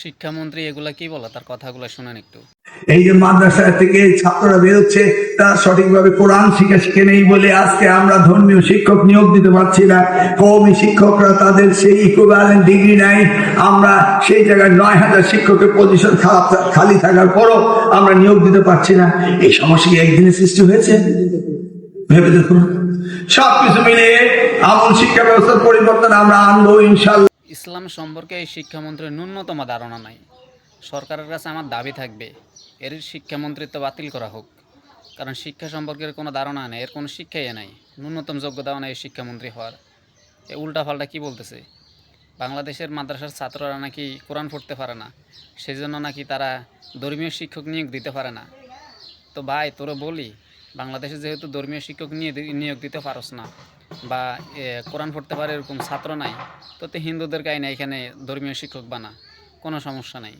শিক্ষামন্ত্রী এগুলা কি বলে, তার কথাগুলো শুনেন একটু। এই যে মাদ্রাসা থেকে ছাত্ররা বেরোচ্ছে, তারা সঠিকভাবে কোরআন শিখে নেই বলে আজকে আমরা ধর্মীয় শিক্ষক নিয়োগ দিতে পারছি না। কওমি শিক্ষকরা তাদের সেই ইকুইভ্যালেন্ট ডিগ্রি নাই। আমরা সেই জায়গায় 9,000 শিক্ষকের পজিশন খালি থাকার পরও আমরা নিয়োগ দিতে পারছি না। এই সমস্যা কি একদিনে সৃষ্টি হয়েছে? ভেবে দেখুন। সবকিছু মিলিয়ে আমূল শিক্ষা ব্যবস্থার পরিবর্তন আমরা আনবো ইনশাল্লাহ। ইসলাম সম্পর্কে এই শিক্ষামন্ত্রীর ন্যূনতম ধারণা নাই। সরকারের কাছে আমার দাবি থাকবে এর শিক্ষামন্ত্রিত্ব বাতিল করা হোক, কারণ শিক্ষা সম্পর্কের কোনো ধারণা নেই, এর কোনো শিক্ষাই নাই, ন্যূনতম যোগ্যতাও নেই শিক্ষামন্ত্রী হওয়ার। এ উল্টাপাল্টা কী বলতেছে, বাংলাদেশের মাদ্রাসার ছাত্ররা নাকি কোরআন পড়তে পারে না, সেই জন্য নাকি তারা ধর্মীয় শিক্ষক নিয়োগ দিতে পারে না। তো ভাই তোরা বলি, বাংলাদেশে যেহেতু ধর্মীয় শিক্ষক নিয়োগ দিতে পারস না, বা কোরআন পড়তে পারে এরকম ছাত্র নাই, তো হিন্দুদের কাহিনী এখানে ধর্মীয় শিক্ষক বানা, কোনো সমস্যা নাই।